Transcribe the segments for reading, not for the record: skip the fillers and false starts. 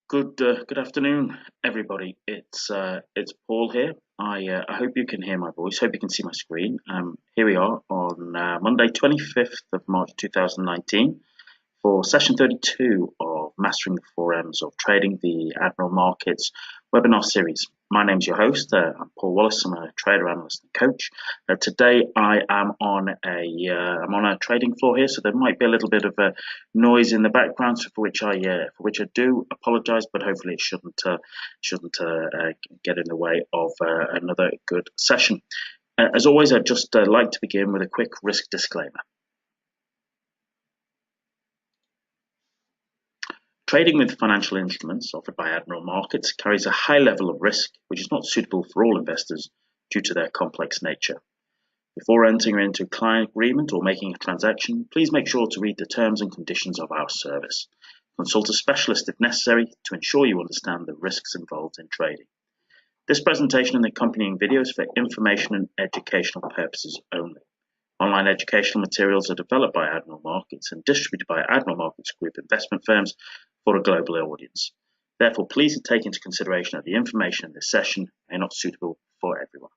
Good afternoon, everybody. It's Paul here. I hope you can hear my voice. Hope you can see my screen. Here we are on Monday, 25th of March 2019, for session 32 of Mastering the Forems of Trading, the Admiral Markets webinar series. My name's your host. I'm Paul Wallace. I'm a trader, analyst, and coach. Today I am on a trading floor here, so there might be a little bit of a noise in the background, for which I do apologise, but hopefully it shouldn't get in the way of another good session. As always, I'd just like to begin with a quick risk disclaimer. Trading with financial instruments offered by Admiral Markets carries a high level of risk, which is not suitable for all investors due to their complex nature. Before entering into a client agreement or making a transaction, please make sure to read the terms and conditions of our service. Consult a specialist if necessary to ensure you understand the risks involved in trading. This presentation and the accompanying videos for information and educational purposes only. Online educational materials are developed by Admiral Markets and distributed by Admiral Markets Group investment firms for a global audience. Therefore, please take into consideration that the information in this session may not be suitable for everyone.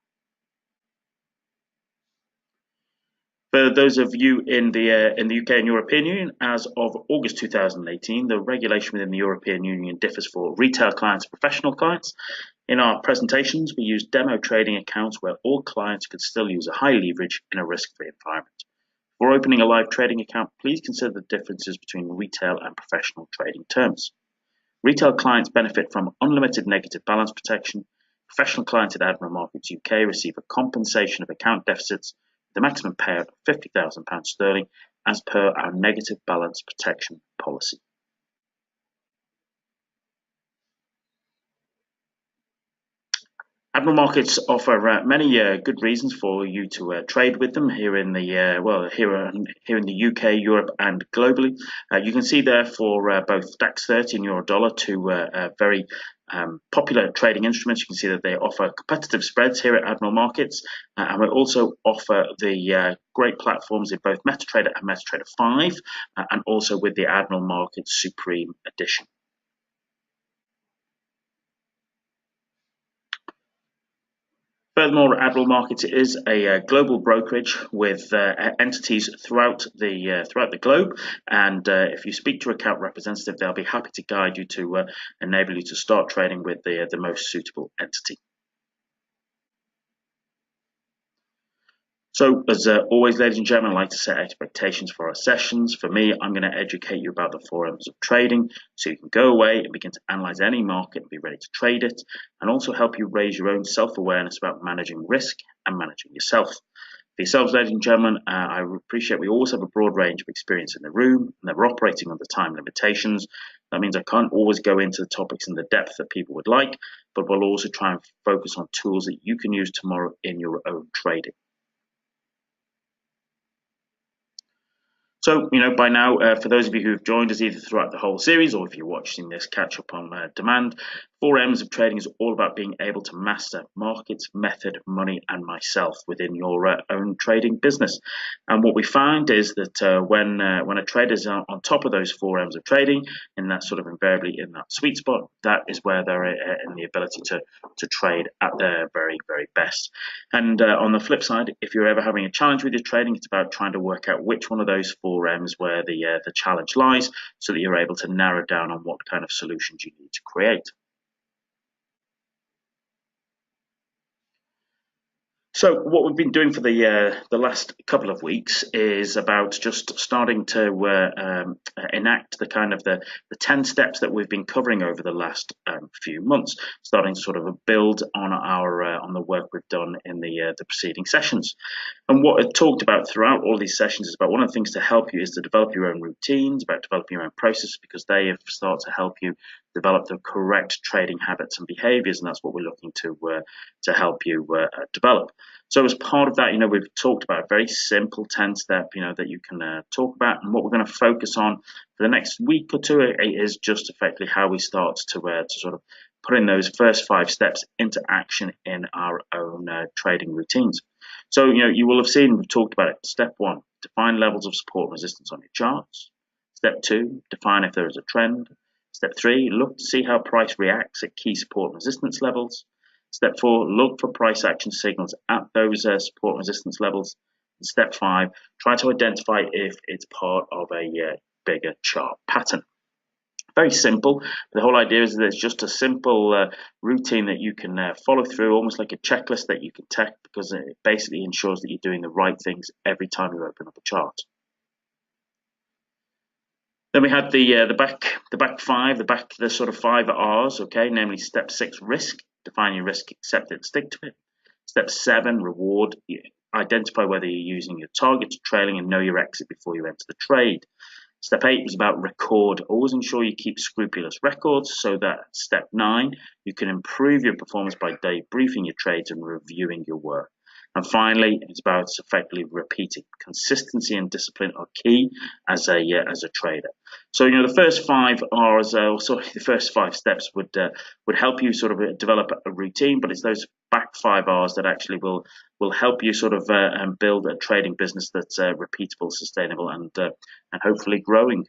For those of you in the UK and European Union, as of August 2018, the regulation within the European Union differs for retail clients and professional clients. In our presentations, we use demo trading accounts where all clients could still use a high leverage in a risk-free environment. Before opening a live trading account, please consider the differences between retail and professional trading terms. Retail clients benefit from unlimited negative balance protection. Professional clients at Admiral Markets UK receive a compensation of account deficits with a maximum payout of £50,000 sterling as per our negative balance protection policy. Admiral Markets offer many good reasons for you to trade with them here in the here in the UK, Europe, and globally. You can see there for both DAX 30 and Eurodollar, two very popular trading instruments. You can see that they offer competitive spreads here at Admiral Markets, and we also offer the great platforms in both MetaTrader and MetaTrader 5, and also with the Admiral Markets Supreme Edition. Furthermore, Admiral Markets is a global brokerage with entities throughout the globe, and if you speak to an account representative, they'll be happy to guide you to enable you to start trading with the most suitable entity. So, as always, ladies and gentlemen, I like to set expectations for our sessions. For me, I'm going to educate you about the forems of trading so you can go away and begin to analyze any market and be ready to trade it, and also help you raise your own self-awareness about managing risk and managing yourself. For yourselves, ladies and gentlemen, I appreciate we always have a broad range of experience in the room, and we're operating under time limitations. That means I can't always go into the topics in the depth that people would like, but we'll also try and focus on tools that you can use tomorrow in your own trading. So, by now, for those of you who have joined us either throughout the whole series or if you're watching this catch up on demand, 4Ms of trading is all about being able to master markets, method, money, and myself within your own trading business. And what we find is that when a trader is on top of those 4Ms of trading, and that's sort of invariably in that sweet spot, that is where they're in the ability to trade at their very, very best. And on the flip side, if you're ever having a challenge with your trading, it's about trying to work out which one of those 4Ms where the challenge lies, so that you're able to narrow down on what kind of solutions you need to create. So what we've been doing for the last couple of weeks is about just starting to enact the kind of the 10 steps that we've been covering over the last few months, starting to sort of build on on the work we've done in the preceding sessions. And what I've talked about throughout all these sessions is about one of the things to help you is to develop your own routines, about developing your own processes, because they start to help you develop the correct trading habits and behaviors, and that's what we're looking to help you develop. So as part of that, we've talked about a very simple 10-step, that you can talk about, and what we're going to focus on for the next week or two is just effectively how we start to sort of put in those first 5 steps into action in our own trading routines. So, you will have seen, we've talked about it. Step 1, define levels of support and resistance on your charts. Step 2, define if there is a trend. Step 3, look to see how price reacts at key support and resistance levels. Step 4, look for price action signals at those support and resistance levels. And step 5, try to identify if it's part of a bigger chart pattern. Very simple. The whole idea is that it's just a simple routine that you can follow through, almost like a checklist that you can take, because it basically ensures that you're doing the right things every time you open up a chart. Then we had the sort of 5 R's, okay, namely step 6, risk, define your risk, accept it, stick to it. Step 7, reward, identify whether you're using your target to trailing and know your exit before you enter the trade. Step 8 was about record. Always ensure you keep scrupulous records so that step 9, you can improve your performance by debriefing your trades and reviewing your work. And finally, it's about effectively repeating. Consistency and discipline are key as a trader. So the first 5 R's, the first 5 steps would help you sort of develop a routine, but it's those back 5 R's that actually will help you sort of build a trading business that's repeatable, sustainable, and hopefully growing.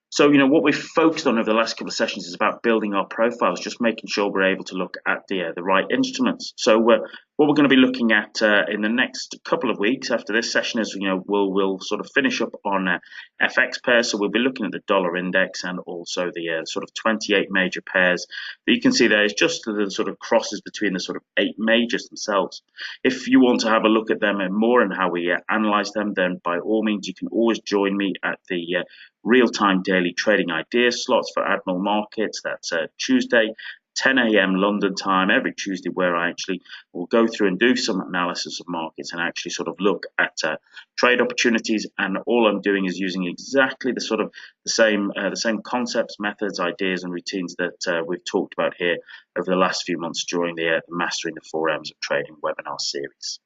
So, what we've focused on over the last couple of sessions is about building our profiles, just making sure we're able to look at the right instruments. So, what we're going to be looking at in the next couple of weeks after this session is, we'll sort of finish up on FX pairs. So, we'll be looking at the dollar index and also the sort of 28 major pairs that you can see there is just the sort of crosses between the sort of 8 majors themselves. If you want to have a look at them and more and how we analyze them, then by all means, you can always join me at the real-time daily trading ideas slots for Admiral Markets. That's Tuesday, 10 a.m. London time, every Tuesday, where I actually will go through and do some analysis of markets and actually sort of look at trade opportunities. And all I'm doing is using exactly the same concepts, methods, ideas, and routines that we've talked about here over the last few months during the Mastering the 4 M's of Trading webinar series.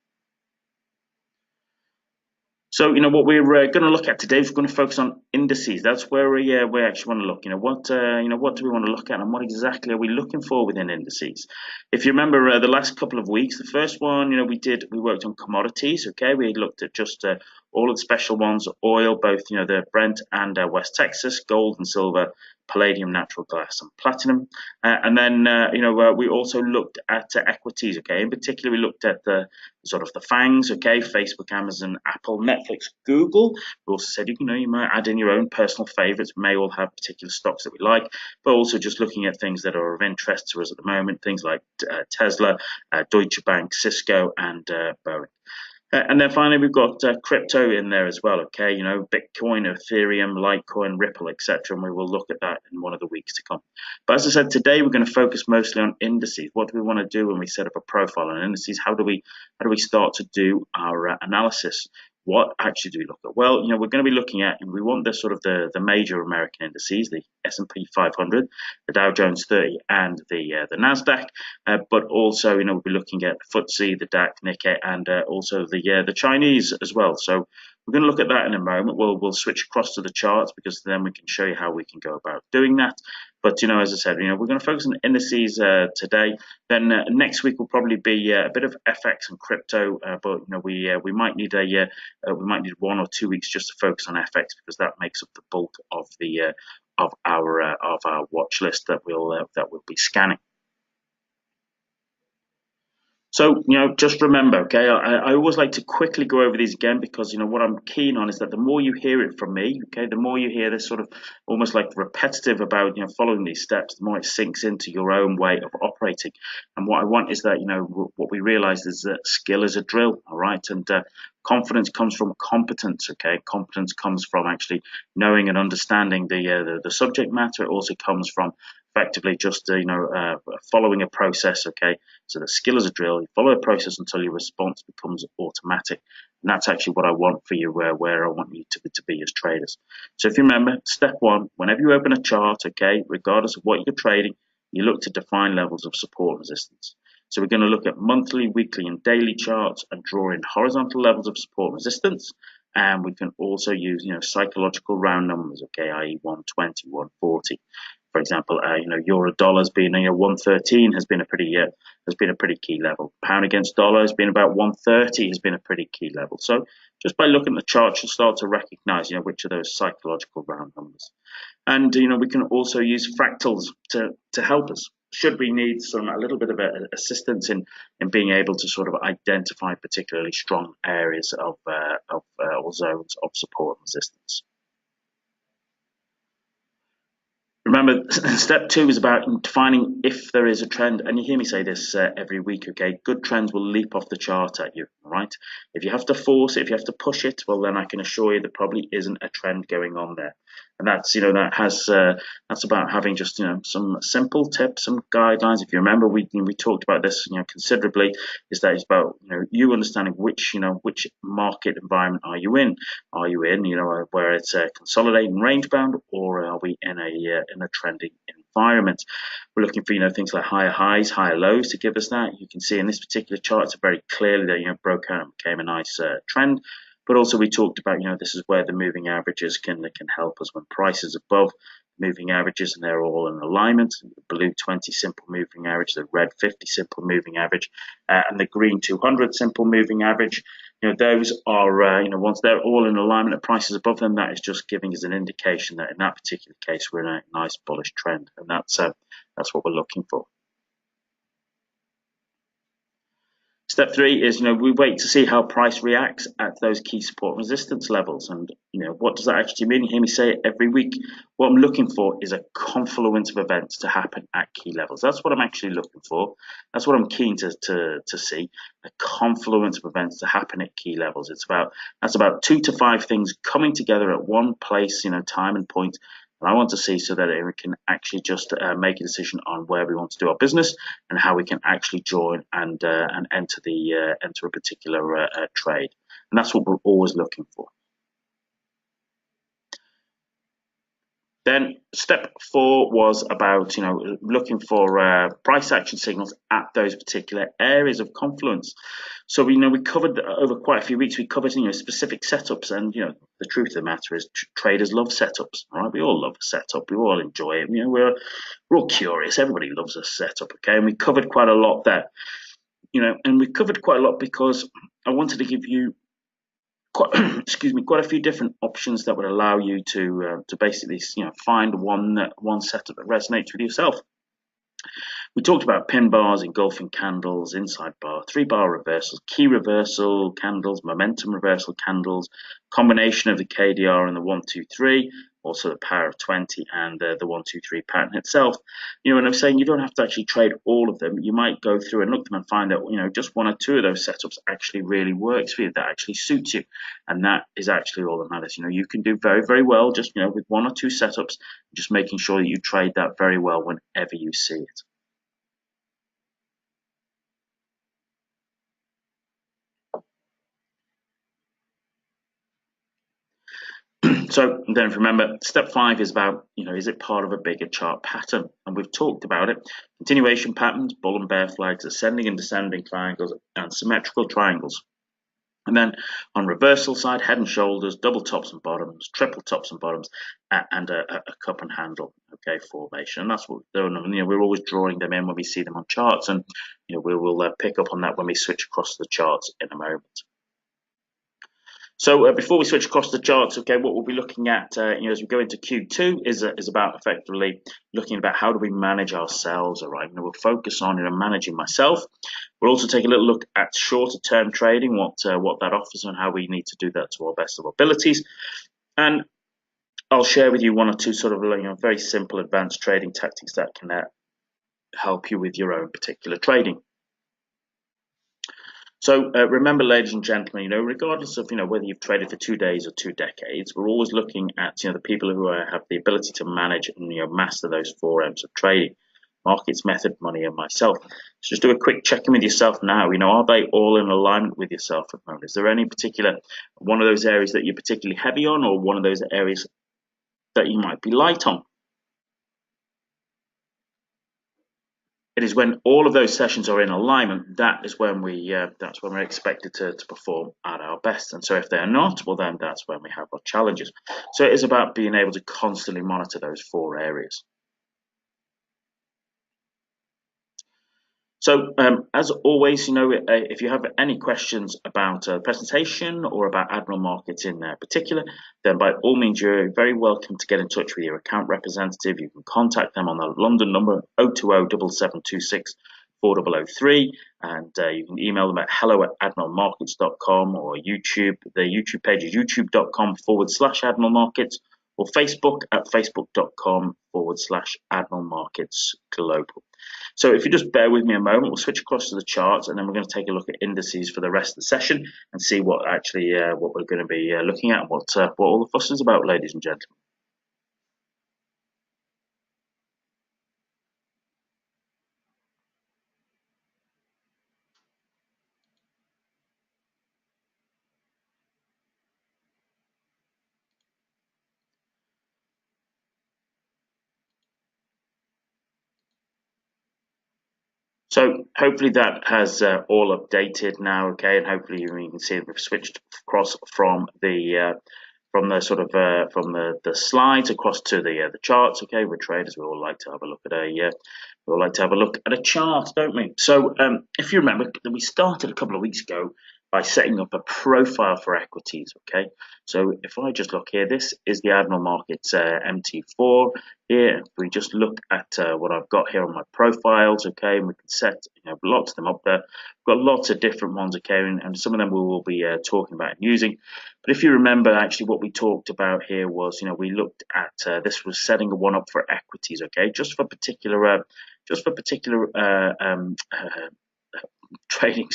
So, what we're going to look at today is we're going to focus on indices. That's where we actually want to look. What do we want to look at, and what exactly are we looking for within indices? If you remember the last couple of weeks, the first one, we worked on commodities. Okay, we looked at just all of the special ones: oil, both the Brent and West Texas, gold and silver, palladium, natural gas, and platinum. And then we also looked at equities. Okay, in particular, we looked at the sort of the FANGs. Okay, Facebook, Amazon, Apple, Netflix, Google. We also said you might add in your own personal favorites. We may all have particular stocks that we like, but also just looking at things that are of interest to us at the moment. Things like Tesla, Deutsche Bank, Cisco, and Boeing. And then finally, we've got crypto in there as well, okay? Bitcoin, Ethereum, Litecoin, Ripple, etc. And we will look at that in one of the weeks to come. But as I said, today we're going to focus mostly on indices. What do we want to do when we set up a profile on indices? How do we start to do our analysis? What actually do we look at? Well, we're going to be looking at, and we want the sort of the major American indices, the S&P 500, the Dow Jones 30, and the Nasdaq. But also, we'll be looking at the FTSE, the DAX, Nikkei, and also the Chinese as well. So we're going to look at that in a moment. We'll switch across to the charts because then we can show you how we can go about doing that. But as I said, we're going to focus on indices today. Then next week will probably be a bit of FX and crypto. But we might need 1 or 2 weeks just to focus on FX because that makes up the bulk of the of our watch list that we'll be scanning. So, just remember, okay, I always like to quickly go over these again because, what I'm keen on is that the more you hear it from me, okay, the more you hear this sort of almost like repetitive about, following these steps, the more it sinks into your own way of operating. And what I want is that, what we realize is that skill is a drill, all right? And confidence comes from competence, okay? Competence comes from actually knowing and understanding the subject matter. It also comes from effectively just following a process, okay? So the skill is a drill. You follow a process until your response becomes automatic, and that's actually what I want for you, where I want you to be as traders. So if you remember, step 1, whenever you open a chart, okay, regardless of what you're trading, you look to define levels of support and resistance. So we're going to look at monthly, weekly, and daily charts and draw in horizontal levels of support and resistance. And we can also use psychological round numbers, okay, i.e. 120, 140. For example, euro dollar's been 113 has been a pretty key level. Pound against dollar has been about 130 has been a pretty key level. So just by looking at the chart, you'll start to recognize, which of those psychological round numbers. And we can also use fractals to help us should we need a little bit of assistance in being able to sort of identify particularly strong areas of or zones of support and resistance. Remember, step 2 is about defining if there is a trend, and you hear me say this every week, okay? Good trends will leap off the chart at you, all right? If you have to force it, if you have to push it, well, then I can assure you there probably isn't a trend going on there. And that's, that's about having just, some simple tips, some guidelines. If you remember, we talked about this, considerably, is that it's about, you understanding which market environment are you in? Are you in, where it's consolidating range bound, or are we in a trending environment? We're looking for, things like higher highs, higher lows to give us that. You can see in this particular chart, it's very clearly that, broke out and became a nice trend. But also we talked about, this is where the moving averages can help us when price is above moving averages and they're all in alignment. The blue 20 simple moving average, the red 50 simple moving average, and the green 200 simple moving average. Those are, once they're all in alignment at prices above them, that is just giving us an indication that in that particular case, we're in a nice bullish trend. And that's what we're looking for. Step 3 is, we wait to see how price reacts at those key support resistance levels. And, what does that actually mean? You hear me say it every week. What I'm looking for is a confluence of events to happen at key levels. That's what I'm actually looking for. That's what I'm keen to see, a confluence of events to happen at key levels. That's about 2 to 5 things coming together at one place, time and point. And I want to see so that we can actually just make a decision on where we want to do our business and how we can actually join and enter a particular trade. And that's what we're always looking for. Then step 4 was about looking for price action signals at those particular areas of confluence. So we covered over quite a few weeks. We covered specific setups, and the truth of the matter is traders love setups. All right, we all love a setup. We all enjoy it. We're all curious. Everybody loves a setup. Okay, and we covered quite a lot there. And we covered quite a lot because I wanted to give you quite a few different options that would allow you to basically find one setup that resonates with yourself. We talked about pin bars, engulfing candles, inside bar, 3-bar reversals, key reversal candles, momentum reversal candles, combination of the KDR and the 1, 2, 3, also the power of 20 and the 1, 2, 3 pattern itself. And I'm saying you don't have to actually trade all of them. You might go through and look at them and find that just 1 or 2 of those setups actually really works for you, that actually suits you, and that is actually all that matters. You can do very, very well just with 1 or 2 setups, just making sure that you trade that very well whenever you see it. So then remember, step 5 is about, is it part of a bigger chart pattern? And we've talked about it. Continuation patterns, bull and bear flags, ascending and descending triangles, and symmetrical triangles. And then on reversal side, head and shoulders, double tops and bottoms, triple tops and bottoms, and a cup and handle, formation. And that's what we're doing. We're always drawing them in when we see them on charts, and we'll pick up on that when we switch across the charts in a moment. So before we switch across the charts, what we'll be looking at, as we go into Q2 is about effectively looking about how do we manage ourselves. All right, we'll focus on managing myself. We'll also take a little look at shorter term trading, what that offers, and how we need to do that to our best of our abilities. And I'll share with you 1 or 2 sort of very simple advanced trading tactics that can help you with your own particular trading. So remember, ladies and gentlemen, regardless of whether you've traded for 2 days or 2 decades, we're always looking at the people who have the ability to manage and master those 4 M's of trading: markets, method, money, and myself. So just do a quick check-in with yourself now. Are they all in alignment with yourself at the moment? Is there any particular one of those areas that you're particularly heavy on, or one of those areas that you might be light on? It is when all of those sessions are in alignment that is when we're expected to perform at our best. And so if they're not, well then that's when we have our challenges. So it is about being able to constantly monitor those 4 areas. So, as always, if you have any questions about the presentation or about Admiral Markets in particular, then by all means, you're very welcome to get in touch with your account representative. You can contact them on the London number 020 4003, and you can email them at hello@admiralmarkets.com, or YouTube. The YouTube page is youtube.com/Admiral Markets, or Facebook at facebook.com/Admiral Markets Global. So if you just bear with me a moment, we'll switch across to the charts, and then we're going to take a look at indices for the rest of the session and see what actually what we're going to be looking at and what all the fuss is about, ladies and gentlemen. So hopefully that has all updated now, okay, and hopefully you can see that we've switched across from the sort of from the slides across to the charts. Okay, we're traders. We all like to have a look at a chart, don't we? So if you remember, we started a couple of weeks ago by setting up a profile for equities. Okay, so if I just look here, this is the Admiral Markets MT4. Here, if we just look at what I've got here on my profiles, okay, and we can set lots of them up there. We've got lots of different ones, okay, and some of them we will be talking about and using. But if you remember, actually, what we talked about here was, we looked at this was setting one up for equities, okay, just for particular trading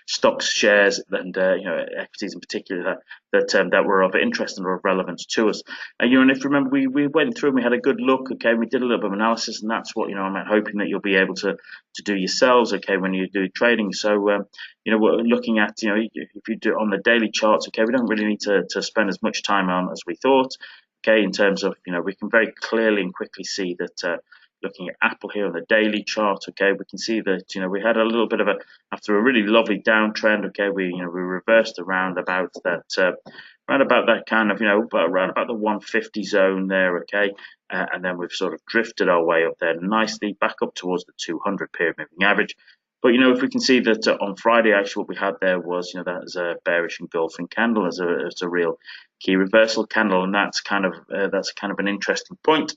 stocks, shares, and equities in particular that were of interest and of relevance to us. And if you remember, we went through and we had a good look. Okay, we did a little bit of analysis, and that's what I'm hoping that you'll be able to do yourselves. Okay, when you do trading. So we're looking at if you do it on the daily charts. Okay, we don't really need to spend as much time on as we thought. Okay, in terms of we can very clearly and quickly see that. Looking at Apple here on the daily chart, okay, we can see that we had a little bit of after a really lovely downtrend. Okay, we reversed around about that kind of around about the 150 zone there. Okay, and then we've sort of drifted our way up there nicely back up towards the 200 period moving average. But if we can see that on Friday, actually what we had there was that was a bearish engulfing candle as a real key reversal candle, and that's kind of an interesting point,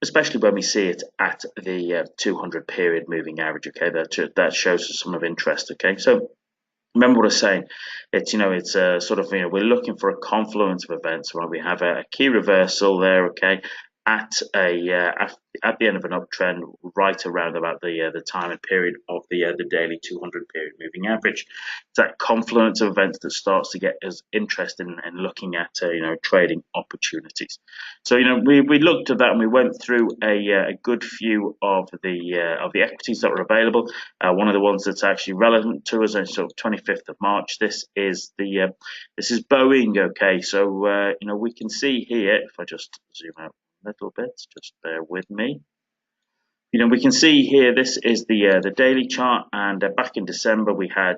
especially when we see it at the 200 period moving average. Okay, that shows us some of interest. Okay, so remember what I was saying. It's sort of we're looking for a confluence of events where we have a key reversal there. Okay, at the end of an uptrend, right around about the time and period of the daily 200 period moving average. It's that confluence of events that starts to get us interested in looking at trading opportunities. So we looked at that and we went through a good few of the equities that were available. One of the ones that's actually relevant to us is sort of 25th of March. This is Boeing. Okay, so we can see here, if I just zoom out a little bit, just bear with me. We can see here this is the daily chart, and back in December we had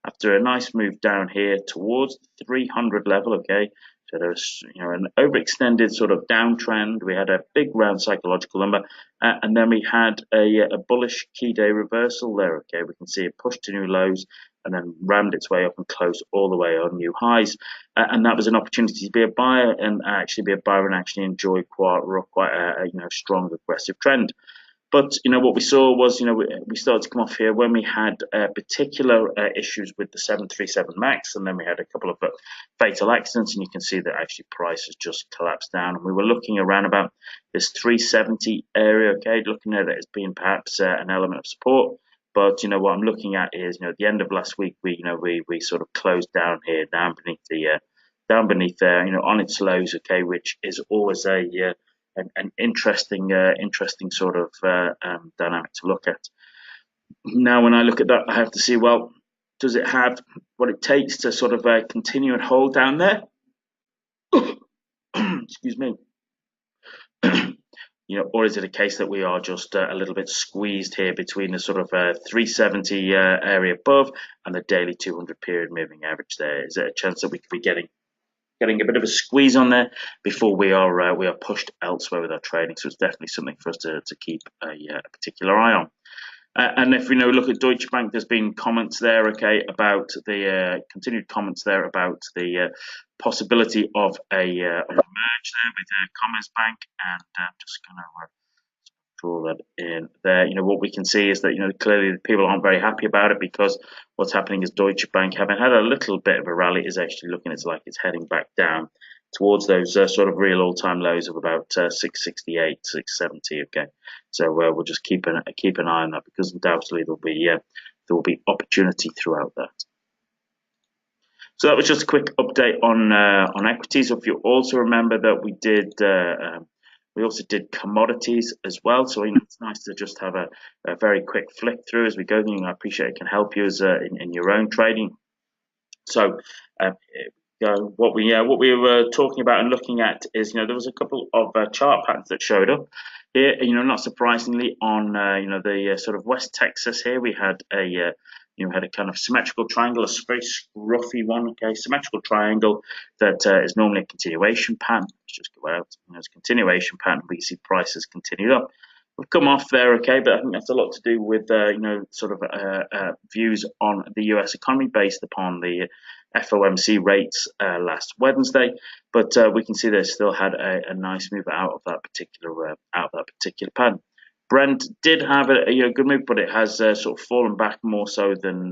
after a nice move down here towards the 300 level. Okay, so there's an overextended sort of downtrend. We had a big round psychological number, and then we had a bullish key day reversal there. Okay, we can see it pushed to new lows and then rammed its way up and closed all the way on new highs, and that was an opportunity to be a buyer and actually enjoy quite a strong aggressive trend. But what we saw was we started to come off here when we had particular issues with the 737 Max, and then we had a couple of fatal accidents, and you can see that actually price has just collapsed down, and we were looking around about this 370 area. Okay, looking at it as being perhaps an element of support. But what I'm looking at is at the end of last week we sort of closed down here, down beneath there on its lows. Okay, which is always an interesting sort of dynamic to look at. Now, when I look at that, I have to see, well, does it have what it takes to sort of continue and hold down there? Excuse me. Or is it a case that we are just a little bit squeezed here between the sort of 370 area above and the daily 200 period moving average there? Is there a chance that we could be getting getting a bit of a squeeze on there before we are pushed elsewhere with our trading. So it's definitely something for us to keep a particular eye on. And if we look at Deutsche Bank, there's been comments there, okay, about the continued comments there about the possibility of a merge there with Commerzbank, and I'm just going to draw that in there. What we can see is that clearly the people aren't very happy about it, because what's happening is Deutsche Bank, having had a little bit of a rally, is actually looking like it's heading back down towards those sort of real all-time lows of about 668, 670. Okay, so we'll just keep an eye on that, because undoubtedly there will be opportunity throughout that. So that was just a quick update on equities. If you also remember that we also did commodities as well. So it's nice to just have a very quick flick through as we go. I appreciate it can help you in your own trading. So what we were talking about and looking at is there was a couple of chart patterns that showed up here. Not surprisingly, on the sort of West Texas here, we had a had a kind of symmetrical triangle, a very scruffy one. Okay, symmetrical triangle that is normally a continuation pattern. Let's just go out. It's a continuation pattern. We see prices continue up. We've come off there, okay, but I think that's a lot to do with sort of views on the U.S. economy based upon the FOMC rates last Wednesday. But we can see they still had a nice move out of that particular pattern. Brent did have a good move, but it has sort of fallen back more so than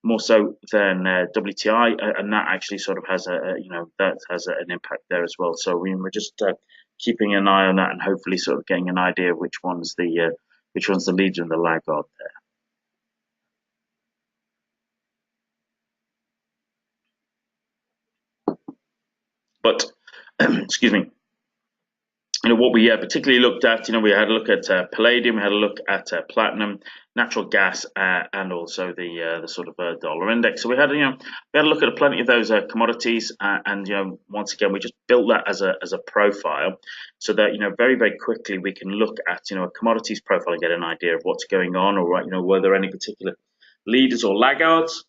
WTI, and that actually sort of has an impact there as well. So we're just keeping an eye on that, and hopefully sort of getting an idea of which one's the leader and the laggard there. But excuse me. What we particularly looked at, we had a look at palladium, we had a look at platinum, natural gas, and also the sort of dollar index. So we had a look at plenty of those commodities, and once again we just built that as a profile, so that very very quickly we can look at a commodities profile and get an idea of what's going on, or were there any particular leaders or laggards.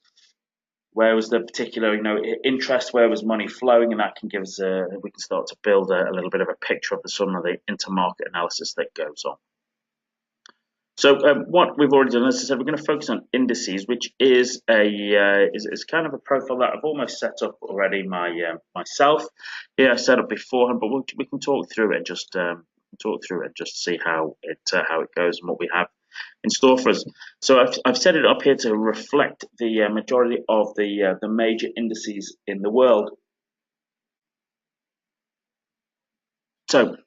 Where was the particular, interest? Where was money flowing? And that can give us we can start to build a little bit of a picture of some of the intermarket analysis that goes on. So what we've already done, as I said, we're going to focus on indices, which is is kind of a profile that I've almost set up already myself. Here I set up beforehand, but we can talk through it and just see how it goes and what we have in store for us. So I've set it up here to reflect the majority of the major indices in the world. So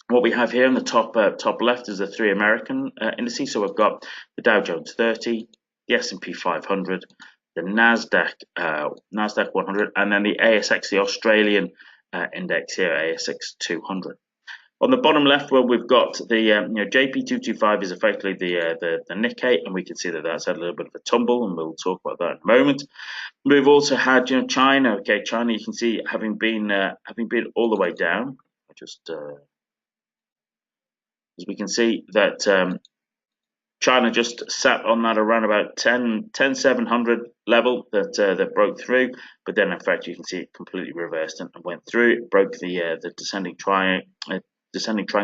what we have here in the top left is the three American indices. So we've got the Dow Jones 30, the S&P 500, the Nasdaq 100, and then the ASX, the Australian index here, ASX 200. On the bottom left, well, we've got the JP225 is effectively the Nikkei, and we can see that that's had a little bit of a tumble, and we'll talk about that in a moment. We've also had China. Okay, China, you can see having been all the way down. As we can see that China just sat on that around about 10,700 level that broke through, but then in fact you can see it completely reversed and went through. It broke the descending triangle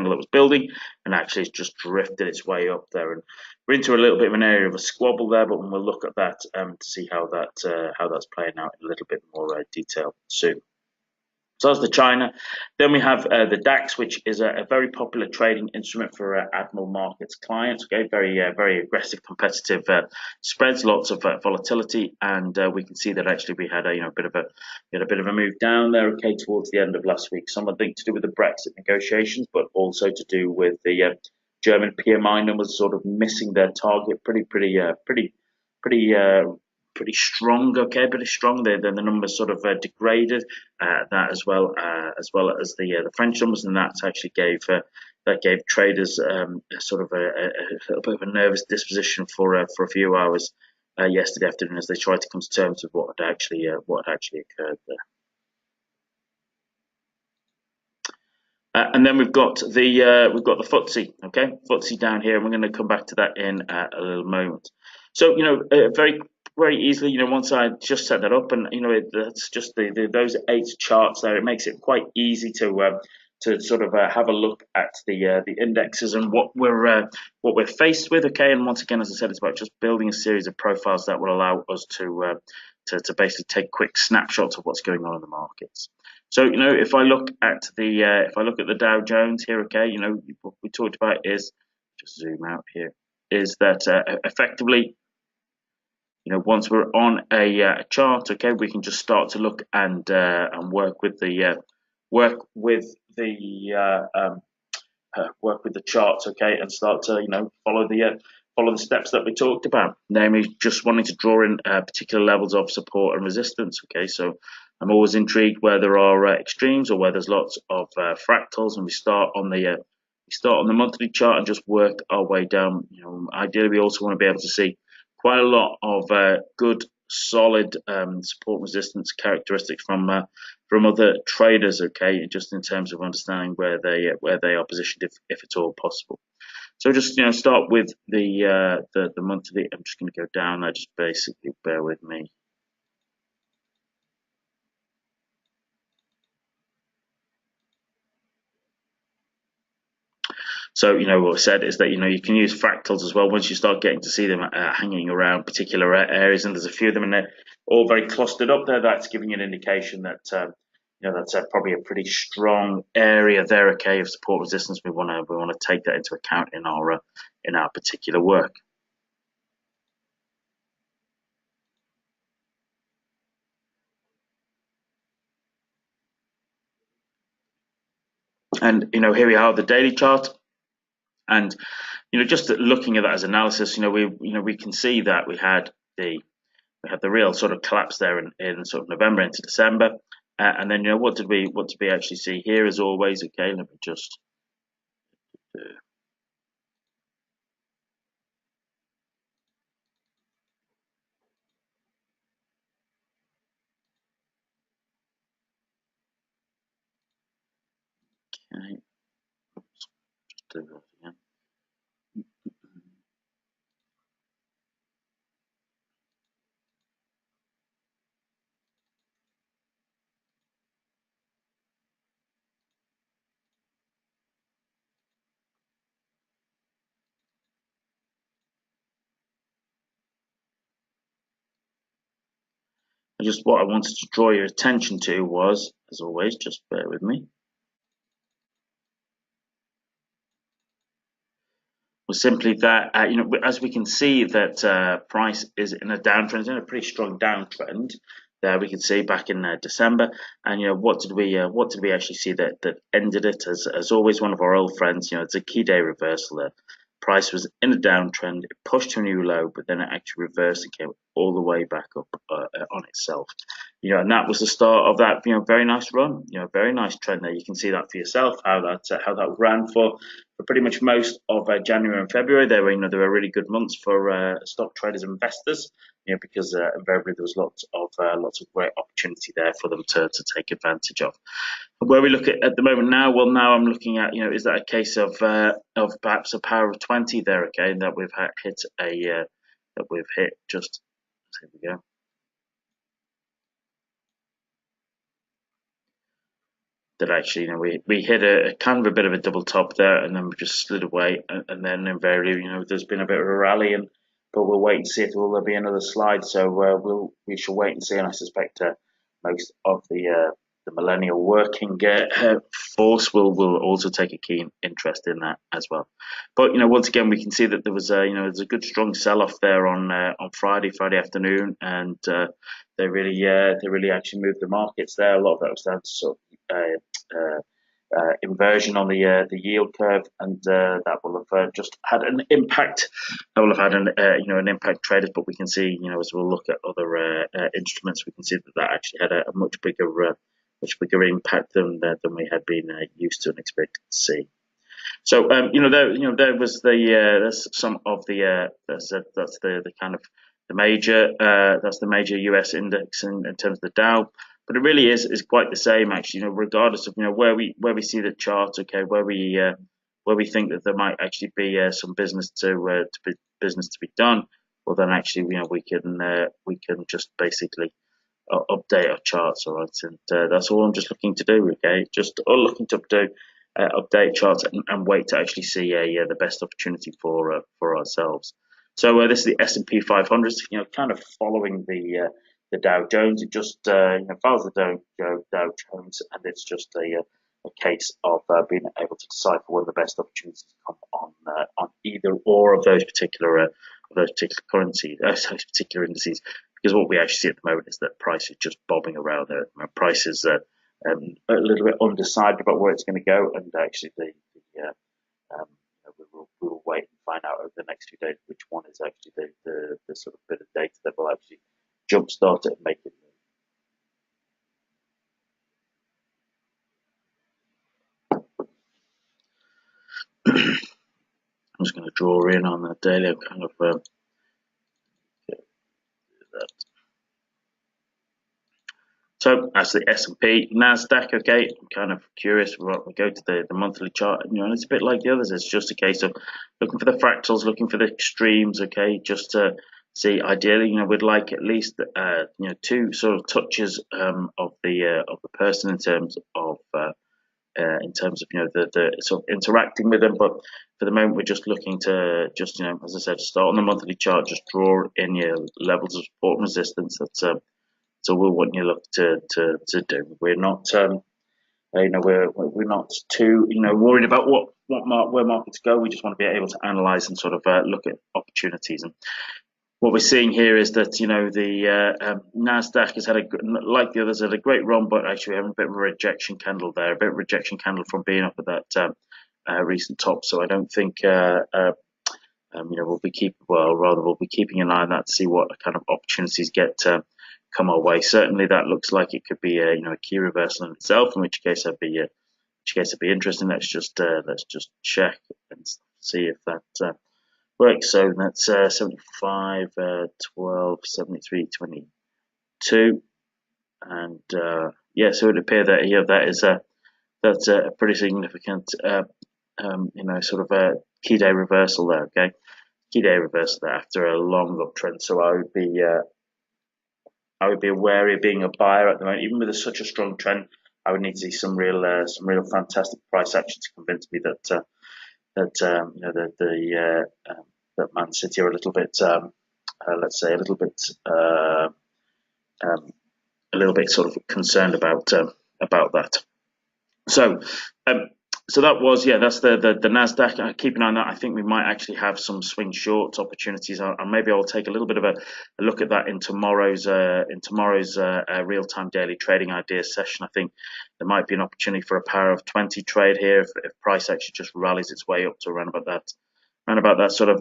that was building, and actually it's just drifted its way up there, and we're into a little bit of an area of a squabble there, but we'll look at that to see how that's playing out in a little bit more detail soon. So that's the China. Then we have the DAX, which is a very popular trading instrument for Admiral Markets clients. Okay, very aggressive, competitive spreads, lots of volatility, and we can see that actually we had a bit of a move down there. Okay, towards the end of last week, something to do with the Brexit negotiations, but also to do with the German PMI numbers sort of missing their target pretty strong, okay, pretty strong. Then the numbers sort of degraded, that as well as the French numbers, and that actually gave traders sort of a little bit of a nervous disposition for a few hours yesterday afternoon as they tried to come to terms with what had actually occurred there. And then we've got the FTSE, okay, FTSE down here, and we're going to come back to that in a little moment. So very very easily, once I just set that up, and that's just those 8 charts there. It makes it quite easy to sort of have a look at the indexes and what we're faced with. Okay, and once again, as I said, it's about just building a series of profiles that will allow us to basically take quick snapshots of what's going on in the markets. So if I look at the Dow Jones here, okay, what we talked about is, just zoom out here, is that effectively, once we're on a chart, okay, we can just start to look and work with the charts, okay, and start to follow the steps that we talked about, namely just wanting to draw in particular levels of support and resistance. Okay, so I'm always intrigued where there are extremes or where there's lots of fractals, and we start on the monthly chart and just work our way down. Ideally, we also want to be able to see quite a lot of good, solid support resistance characteristics from other traders. Okay, just in terms of understanding where they are positioned, if at all possible. So just start with the monthly. I'm just going to go down there. Just basically bear with me. So what I said is that you can use fractals as well once you start getting to see them hanging around particular areas, and there's a few of them, and they're all very clustered up there. That's giving you an indication that that's probably a pretty strong area there, okay, of support resistance. We want to take that into account in our particular work. And here we are, the daily chart, and just looking at that as analysis, we can see that we had the real sort of collapse there in sort of November into December, and then what did we actually see here? As always, okay, let me just okay, just do that again. Just what I wanted to draw your attention to was, as always, just bear with me, was simply that as we can see that price is in a downtrend, in a pretty strong downtrend. There we can see back in December, and what did we actually see that ended it? As always, one of our old friends, it's a key day reversal there. Price was in a downtrend, it pushed to a new low, but then it actually reversed and came all the way back up on itself. And that was the start of that very nice run, very nice trend there. You can see that for yourself, how that ran for pretty much most of January and February. They were really good months for stock traders and investors, because invariably there was lots of great opportunity there for them to take advantage of. Where we look at the moment now, well, now I'm looking at, is that a case of perhaps a power of 20 there, okay, and that we've hit just, here we go. That actually, we hit a kind of a bit of a double top there, and then we just slid away, and then invariably, there's been a bit of a rally, but we'll wait and see if there will be another slide. So we shall wait and see, and I suspect most of the millennial working force will also take a keen interest in that as well. But once again, we can see that there was there's a good strong sell-off there on Friday afternoon, and they really actually moved the markets there. A lot of that was down to sort of inversion on the yield curve, and that will have just had an impact. That will have had an impact traders, but we can see as we'll look at other instruments, we can see that actually had a much bigger impact than we had been used to and expected to see. So there was there's some of the that's the kind of the major US index in terms of the Dow. But it really is quite the same actually, regardless of where we see the chart, okay, where we think that there might actually be some business to be done. well then actually we can just basically update our charts, all right, and that's all I'm just looking to do. Okay, just all looking to update charts and wait to actually see the best opportunity for ourselves. So this is the S&P 500, kind of following the Dow Jones. It just follows the Dow Jones, and it's just a case of being able to decipher when the best opportunities come on either or of those particular currencies, those particular indices. Because what we actually see at the moment is that price is just bobbing around there. Price is a little bit undecided about where it's going to go, and actually we will wait and find out over the next few days which one is actually the sort of bit of data that will actually jumpstart it and make it move. I'm just going to draw in on the daily. I'm kind of that. So that's the S&P, Nasdaq. Okay, I'm kind of curious. We go to the monthly chart. And it's a bit like the others. It's just a case of looking for the fractals, looking for the extremes. Okay, just to see. Ideally, we'd like at least two sort of touches of the person in terms of the sort of interacting with them. But for the moment, we're just looking to just as I said, start on the monthly chart, just draw in your levels of support and resistance. That's so we'll want you look to do. We're not we're not too worried about where markets go. We just want to be able to analyze and sort of look at opportunities. And what we're seeing here is that the Nasdaq has had like the others, had a great run, but actually we're having a bit of a rejection candle there, a bit of a rejection candle from being up at that recent top. So I don't think we'll be keeping an eye on that to see what kind of opportunities come our way. Certainly, that looks like it could be a key reversal in itself. In which case, it'd be interesting. Let's just check and see if that works. So that's 75, 12, 73, 22, and so it would appear that that is that's a pretty significant sort of a key day reversal there. Okay, key day reversal there after a long uptrend. So I would be wary of being a buyer at the moment, even with such a strong trend. I would need to see some real fantastic price action to convince me that that Man City are a little bit, let's say, a little bit sort of concerned about that. So that was that's the Nasdaq. Keep an eye on that. I think we might actually have some swing short opportunities, and maybe I'll take a little bit of a look at that in tomorrow's real time daily trading ideas session. I think there might be an opportunity for a power of 20 trade here if price actually just rallies its way up to around about that sort of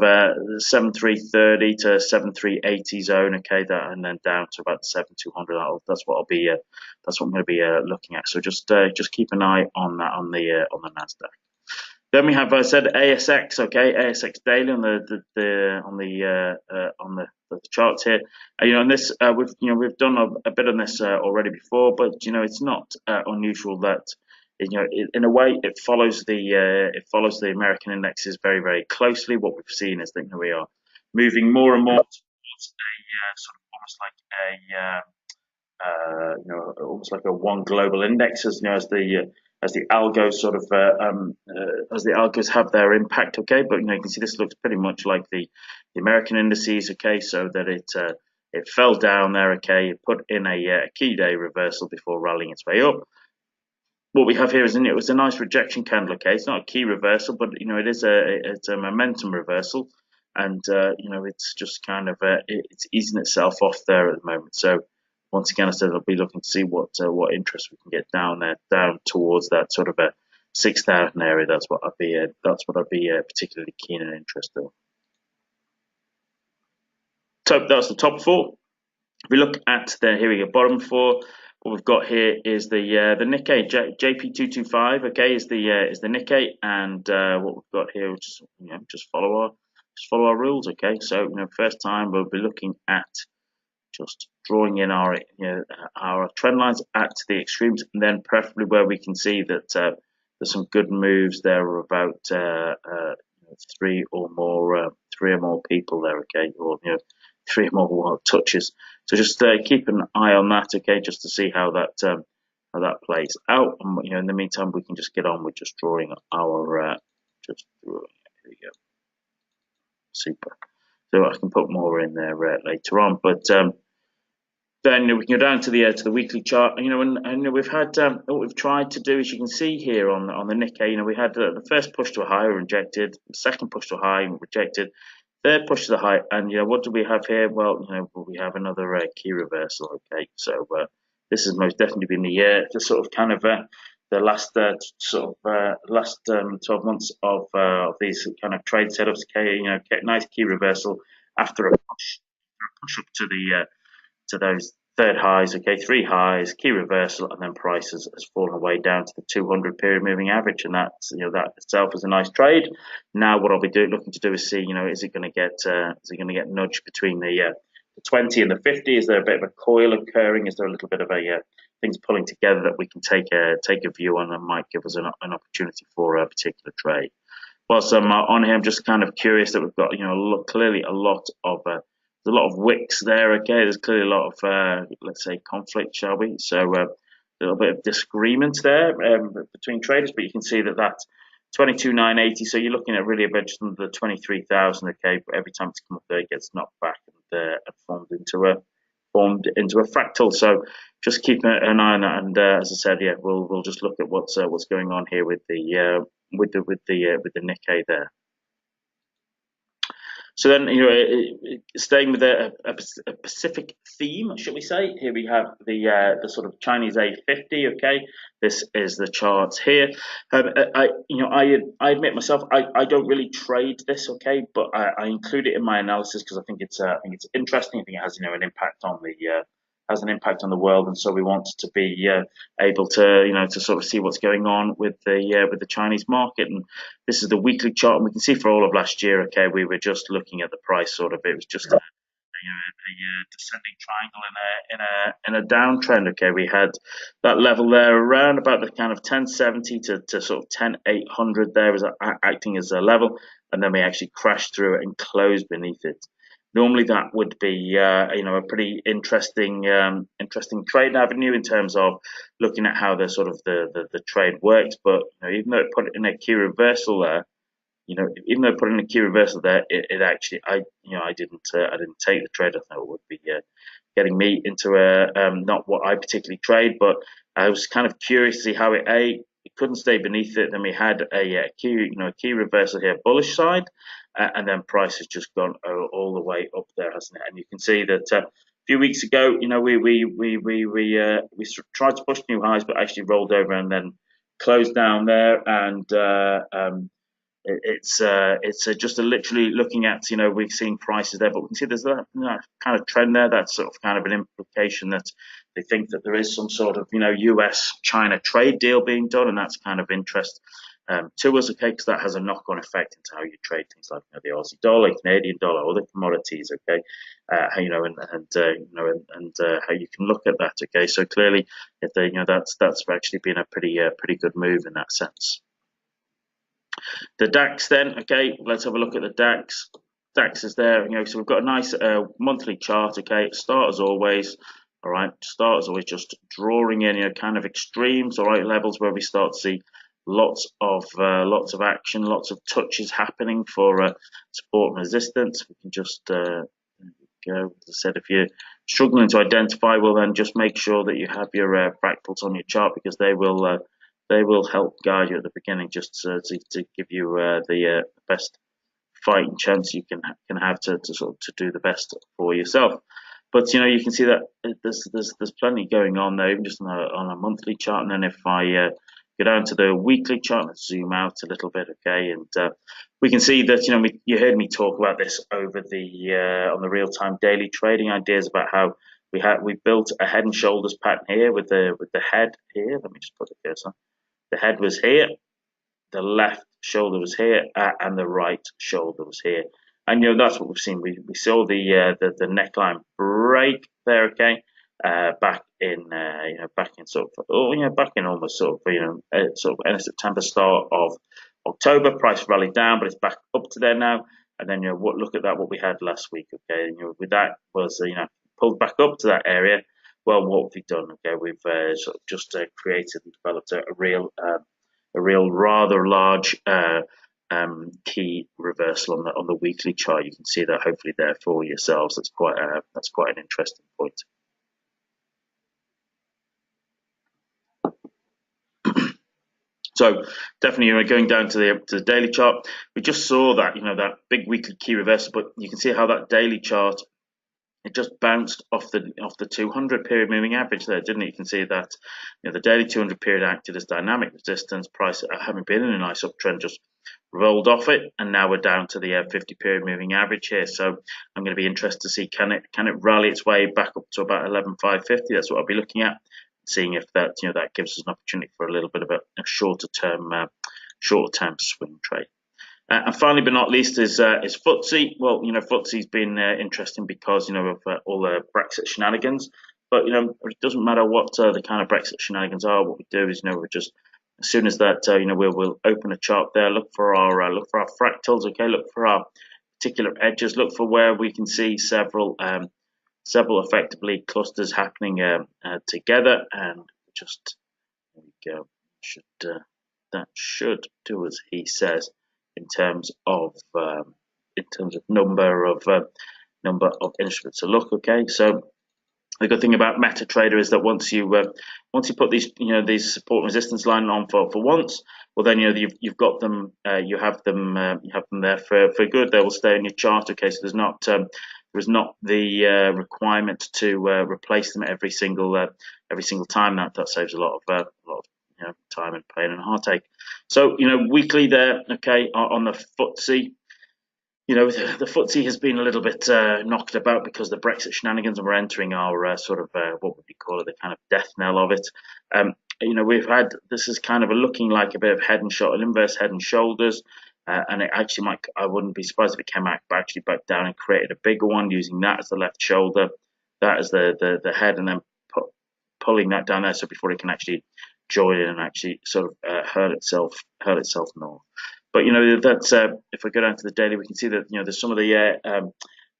7330 to 7380 zone. Okay, that, and then down to about 7200. That's what I'm going to be looking at. So just keep an eye on that on the Nasdaq. Then we have I said ASX. Okay, ASX daily on the charts here. On this we've done a bit on this already before, but it's not unusual that. In a way, it follows the American indexes very, very closely. What we've seen is that we are moving more and more towards a sort of almost like a one global index, as the algos sort of as the algos have their impact. Okay, but you can see this looks pretty much like the American indices. Okay, so that it fell down there. Okay, it put in a key day reversal before rallying its way up. What we have here is it was a nice rejection candle. Okay, it's not a key reversal, but it's a momentum reversal, and it's just kind of it's easing itself off there at the moment. So once again, I said I'll be looking to see what interest we can get down towards that sort of a 6,000 area. That's what I'd be particularly keen and interested in. So that's the top four. If we look at here we go, bottom four. What we've got here is the Nikkei JP225. Okay, is the Nikkei, and what we've got here, just follow our rules. Okay, so first time we'll be looking at just drawing in our trend lines at the extremes, and then preferably where we can see that there's some good moves there of about three or more people there. Okay, or three more touches. So just keep an eye on that, okay, just to see how that plays out. And in the meantime, we can just get on with just drawing our here we go, super. So I can put more in there later on, but then we can go down to the weekly chart. And we've had what we've tried to do, as you can see here on the Nikkei. We had the first push to a high, rejected. The second push to a high, rejected. Third push to the high, and what do we have here? Well, we have another key reversal. Okay, so this has most definitely been the sort of kind of the last last 12 months of these kind of trade setups. Okay, nice key reversal after a push up to those third highs, okay, three highs, key reversal, and then price has fallen away down to the 200 period moving average, and that's that itself is a nice trade. Now what I'll be looking to do is see, is it going to get nudged between the 20 and the 50? Is there a bit of a coil occurring? Is there a little bit of a things pulling together that we can take a view on, and might give us an opportunity for a particular trade? Whilst I'm on here, I'm just kind of curious that we've got clearly a lot of there's a lot of wicks there. Okay, there's clearly a lot of let's say conflict, shall we? So a little bit of disagreement there between traders, but you can see that 22,980. So you're looking at really a bit just under the 23,000. Okay, but every time it's come up there, it gets knocked back and formed into a fractal. So just keep an eye on that. And as I said, yeah, we'll just look at what's going on here with the Nikkei there. So then, staying with a Pacific theme, should we say? Here we have the sort of Chinese A50. Okay, this is the charts here. I admit myself, I don't really trade this. Okay, but I include it in my analysis because I think it's interesting. I think it has an impact on the world, and so we want to be able to to sort of see what's going on with the Chinese market. And this is the weekly chart, and we can see for all of last year, okay, we were just looking at the price sort of. It was just a descending triangle in a downtrend. Okay, we had that level there around about the kind of 1070 to sort of 10800 there was acting as a level, and then we actually crashed through it and closed beneath it. Normally, that would be a pretty interesting trade avenue in terms of looking at how the trade works. But even though it put it in a key reversal there, it actually I didn't take the trade. I thought it would be getting me into not what I particularly trade, but I was kind of curious to see how it couldn't stay beneath it. Then we had a key reversal here, bullish side. And then price has just gone all the way up there, hasn't it? And you can see that a few weeks ago, we tried to push new highs, but actually rolled over and then closed down there. And it's just literally looking at we've seen prices there, but we can see there's that kind of trend there. That's sort of kind of an implication that they think that there is some sort of US-China trade deal being done, and that's kind of interest to us, okay, because that has a knock-on effect into how you trade things like the Aussie dollar, Canadian dollar, other commodities, okay, how how you can look at that, okay. So clearly, if that's actually been a pretty good move in that sense. The DAX then, okay, let's have a look at the DAX. DAX is there, so we've got a nice monthly chart, okay. Start as always. All right, start as always, just drawing in kind of extremes, all right, levels where we start to see lots of action, lots of touches happening for support and resistance. We can just go. As I said, if you're struggling to identify, well then just make sure that you have your fractals on your chart, because they will help guide you at the beginning, just to give you the best fighting chance you can have to do the best for yourself. But you can see that there's plenty going on there, even just on a monthly chart. And then if I go down to the weekly chart, let's zoom out a little bit, okay, and we can see that you heard me talk about this over the on the real-time daily trading ideas about how we built a head and shoulders pattern here with the head here. Let me just put the cursor. The head was here, the left shoulder was here, and the right shoulder was here. And that's what we've seen. We saw the neckline break there, okay, back in almost sort of end of September, start of October. Price rallied down, but it's back up to there now. and then look at that what we had last week. Okay, and with that was pulled back up to that area. Well, what have we done? Okay, we've sort of just created and developed a real rather large key reversal on the weekly chart. You can see that hopefully there for yourselves. That's quite an interesting point. So definitely, going down to the daily chart, we just saw that that big weekly key reversal, but you can see how that daily chart, it just bounced off the 200 period moving average there, didn't it? You can see that the daily 200 period acted as dynamic resistance. Price, having been in a nice uptrend, just rolled off it, and now we're down to the 50 period moving average here. So I'm going to be interested to see can it rally its way back up to about 11,550. That's what I'll be looking at, seeing if that that gives us an opportunity for a little bit of a shorter term swing trade. And finally, but not least, is FTSE. Well, FTSE's been interesting because of all the Brexit shenanigans. But it doesn't matter what the kind of Brexit shenanigans are. What we do is we're just, as soon as that we'll open a chart there, look for our fractals. Okay, look for our particular edges. Look for where we can see several effectively clusters happening together, and just there we go. That should do as he says in terms of number of instruments to look. Okay, so the good thing about MetaTrader is that once you put these support and resistance line on for once, well then you've got them, you have them there for good. They will stay in your chart. Okay, so there's not the requirement to replace them every single time. That saves a lot of time and pain and heartache. So weekly there, okay, on the FTSE. The FTSE has been a little bit knocked about because the Brexit shenanigans, and we're entering our sort of what would we call it, the kind of death knell of it. We've had, this is kind of looking like a bit of head and shoulder, inverse head and shoulders, and it actually I wouldn't be surprised if it came back down and created a bigger one, using that as the left shoulder, that as the head, and then pulling that down there, so before it can actually join in and actually sort of hurl itself north. But that's if we go down to the daily, we can see that there's some of the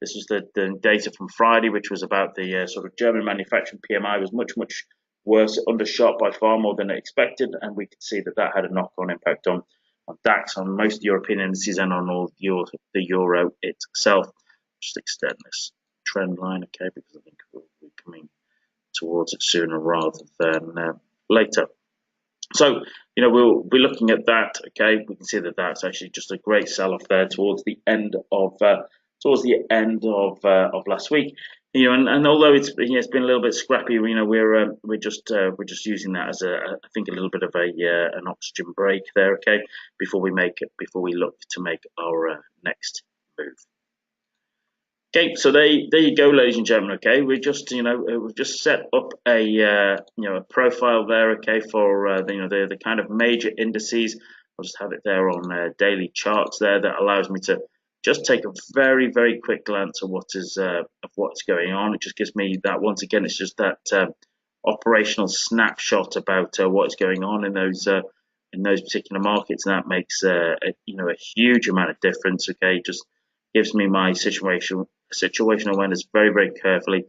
this is the data from Friday, which was about the sort of German manufacturing PMI was much worse, undershot by far more than expected, and we could see that had a knock-on impact on DAX, on most European indices, and on all the euro itself. Just extend this trend line, okay, because I think we'll be coming towards it sooner rather than later. So we'll be looking at that. Okay, we can see that that's actually just a great sell-off there towards the end of last week. And although it's been a little bit scrappy, we're just using that as I think a little bit of an oxygen break there. Okay, before we look to make our next move. Okay, so there you go, ladies and gentlemen. Okay, we've just set up a profile there. Okay, for the kind of major indices. I'll just have it there on daily charts there. That allows me to just take a very quick glance at what's going on. It just gives me that, once again, it's just that operational snapshot about what is going on in those particular markets, and that makes a huge amount of difference. Okay, just gives me my situational awareness very carefully,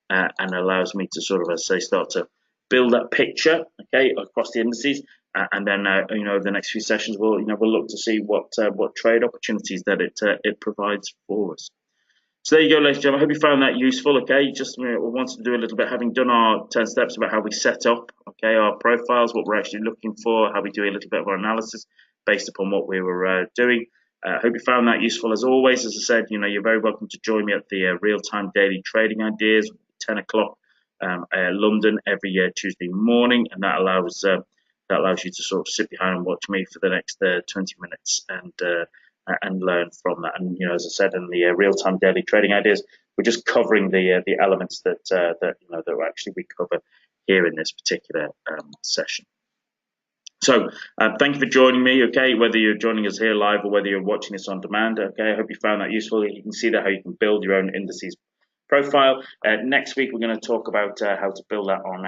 and allows me to sort of, as I say, start to build that picture, okay, across the indices, and then over the next few sessions we'll look to see what trade opportunities that it provides for us. So there you go, ladies and gentlemen. I hope you found that useful. Okay, just we wanted to do a little bit, having done our 10 steps about how we set up, okay, our profiles, what we're actually looking for, how we do a little bit of our analysis based upon what we were doing. I hope you found that useful. As always, as I said, you're very welcome to join me at the real-time daily trading ideas, 10 o'clock London every Tuesday morning, and that allows you to sort of sit behind and watch me for the next 20 minutes and learn from that. And as I said, in the real-time daily trading ideas, we're just covering the elements that actually we cover here in this particular session. So thank you for joining me, okay, whether you're joining us here live or whether you're watching this on demand. Okay, I hope you found that useful. You can see how you can build your own indices profile. Next week we're going to talk about how to build that on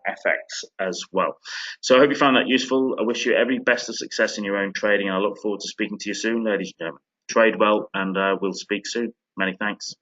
FX as well. So I hope you found that useful. I wish you every best of success in your own trading, and I look forward to speaking to you soon, ladies and gentlemen. trade well, and we'll speak soon. Many thanks.